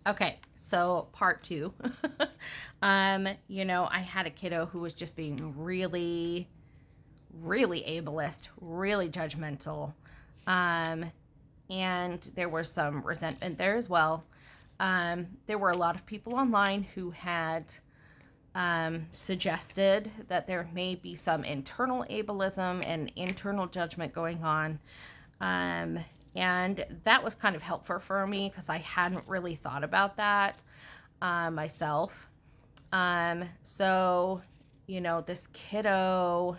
Okay, so part two. I had a kiddo who was just being really, really ableist, really judgmental. Um, and there was some resentment there as well. There were a lot of people online who had suggested that there may be some internal ableism and internal judgment going on. Um, and that was kind of helpful for me because I hadn't really thought about that myself. So, this kiddo,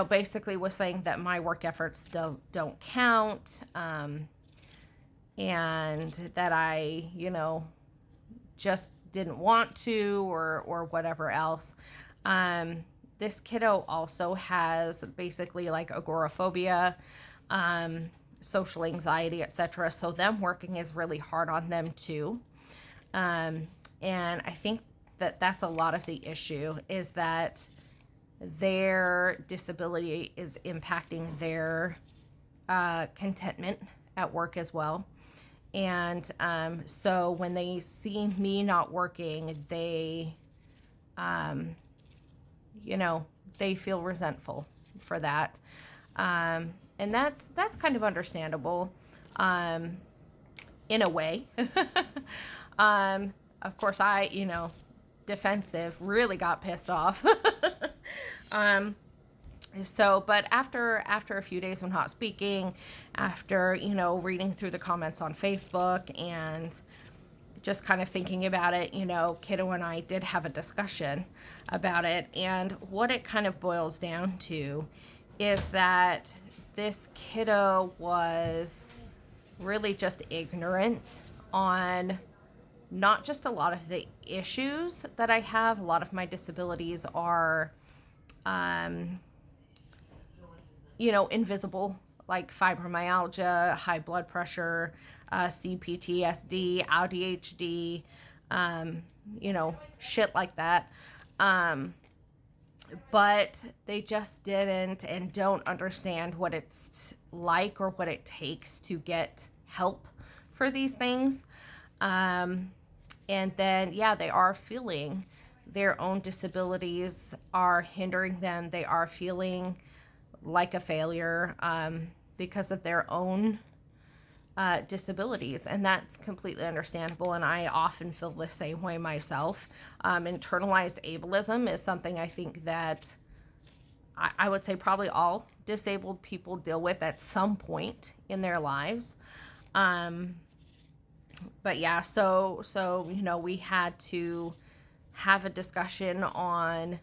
basically was saying that my work efforts still don't count. And that I, just didn't want to or whatever else. This kiddo also has basically like agoraphobia, social anxiety, etc. So them working is really hard on them too. And I think that that's a lot of the issue is that their disability is impacting their contentment at work as well. And so when they see me not working, they, they feel resentful for that. And that's kind of understandable in a way. Of course, I, defensive, really got pissed off. But after a few days when not speaking, after, reading through the comments on Facebook and just kind of thinking about it, kiddo and I did have a discussion about it. And what it kind of boils down to is that this kiddo was really just ignorant on not just a lot of the issues that I have. A lot of my disabilities are, invisible, like fibromyalgia, high blood pressure, CPTSD, ADHD, shit like that. But they just didn't and don't understand what it's like or what it takes to get help for these things. And then, they are feeling their own disabilities are hindering them. They are feeling like a failure because of their own disabilities. And that's completely understandable. And I often feel the same way myself. Internalized ableism is something I think that I would say probably all disabled people deal with at some point in their lives. But yeah, so we had to have a discussion on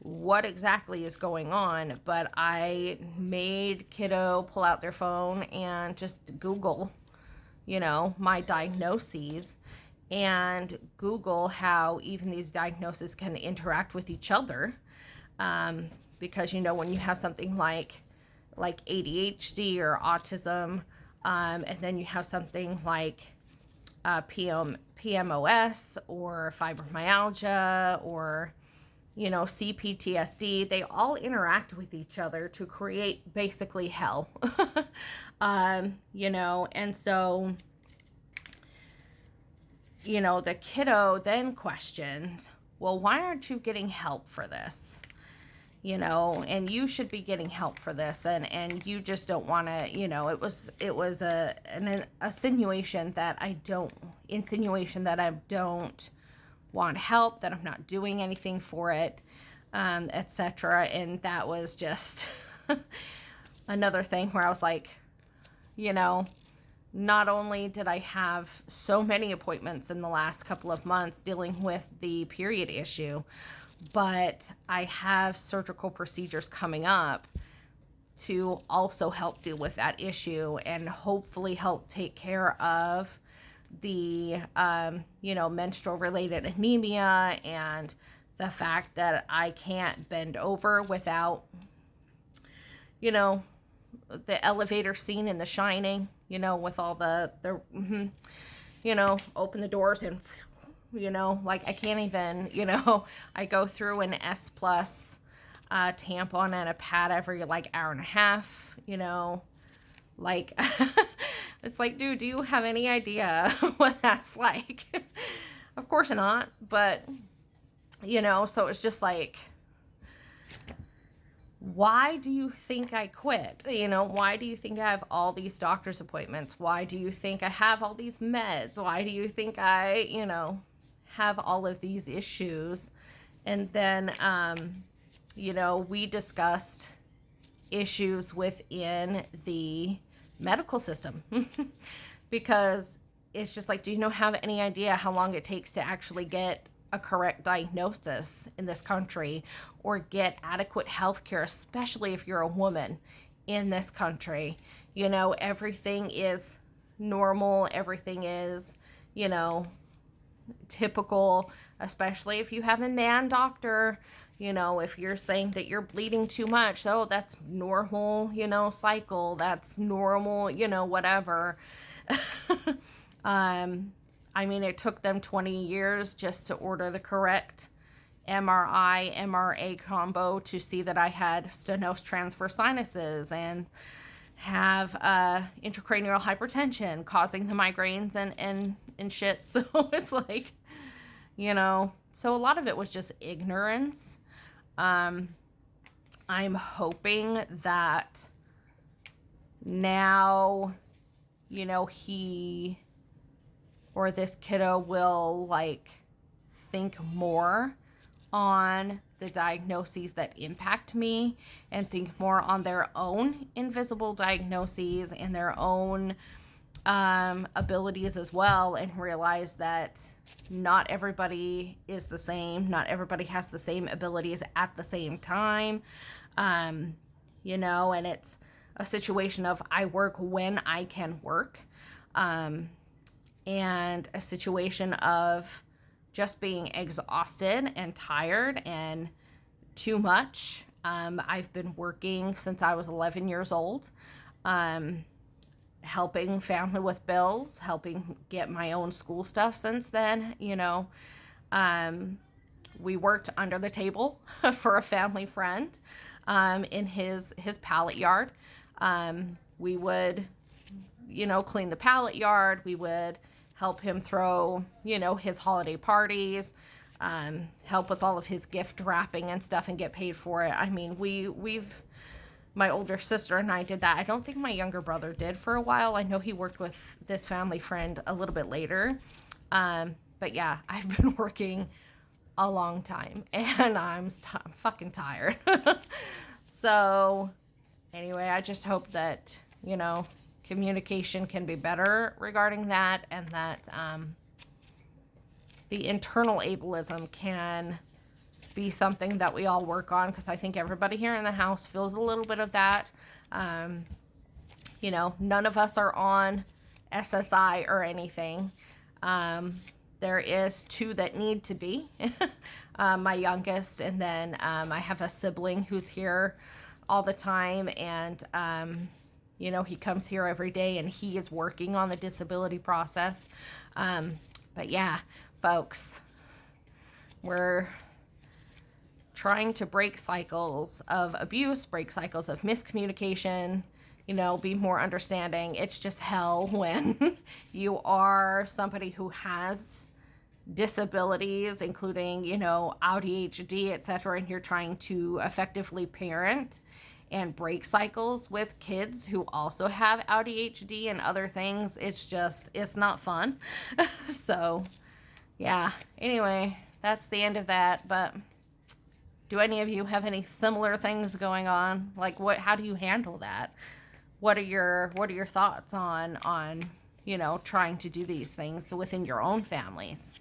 what exactly is going on. But I made kiddo pull out their phone and just Google, my diagnoses and Google how even these diagnoses can interact with each other. Because, when you have something like ADHD or autism, and then you have something like PMOS or fibromyalgia or, CPTSD, they all interact with each other to create basically hell. And so, the kiddo then questioned, well, why aren't you getting help for this? And you should be getting help for this, and you just don't want to, it was an insinuation that I don't want help, that I'm not doing anything for it, etc. And that was just another thing where I was like, not only did I have so many appointments in the last couple of months dealing with the period issue, but I have surgical procedures coming up to also help deal with that issue and hopefully help take care of the, menstrual related anemia and the fact that I can't bend over without, the elevator scene in The Shining, with all the open the doors and, I can't even, I go through an S plus tampon and a pad every hour and a half, It's like, dude, do you have any idea what that's like? Of course not. But, you know, so it's just like, why do you think I quit? You know, why do you think I have all these doctor's appointments? Why do you think I have all these meds? Why do you think I, you know, have all of these issues? And then, you know, we discussed issues within the medical system because it's just like, do you have any idea how long it takes to actually get a correct diagnosis in this country or get adequate health care, especially if you're a woman in this country? You know, everything is normal, everything is, you know, typical, especially if you have a man doctor. You know, if you're saying that you're bleeding too much, oh, that's normal, you know, cycle, that's normal, you know, whatever. I mean, it took them 20 years just to order the correct MRI, MRA combo to see that I had stenosed transverse sinuses and have intracranial hypertension causing the migraines and shit. So it's like, you know, so a lot of it was just ignorance. I'm hoping that now, you know, he or this kiddo will like think more on the diagnoses that impact me and think more on their own invisible diagnoses and their own abilities as well, and realize that not everybody is the same. Not everybody has the same abilities at the same time. You know, and it's a situation of I work when I can work. And a situation of just being exhausted and tired and too much. I've been working since I was 11 years old, helping family with bills, helping get my own school stuff since then. You know, we worked under the table for a family friend in his pallet yard. We would, you know, clean the pallet yard. We would help him throw, you know, his holiday parties, help with all of his gift wrapping and stuff and get paid for it. I mean, my older sister and I did that. I don't think my younger brother did for a while. I know he worked with this family friend a little bit later. But yeah, I've been working a long time and I'm fucking tired. So anyway, I just hope that, you know, communication can be better regarding that, and that the internal ableism can be something that we all work on, because I think everybody here in the house feels a little bit of that. You know, none of us are on SSI or anything. There is 2 that need to be. My youngest, and then I have a sibling who's here all the time, and you know, he comes here every day and he is working on the disability process. But yeah, folks, we're trying to break cycles of abuse, break cycles of miscommunication, you know, be more understanding. It's just hell when you are somebody who has disabilities, including, you know, ADHD, etc., and you're trying to effectively parent and break cycles with kids who also have ADHD and other things. It's not fun. So yeah, anyway, that's the end of that. But do any of you have any similar things going on? Like, how do you handle that? What are your thoughts on, you know, trying to do these things within your own families?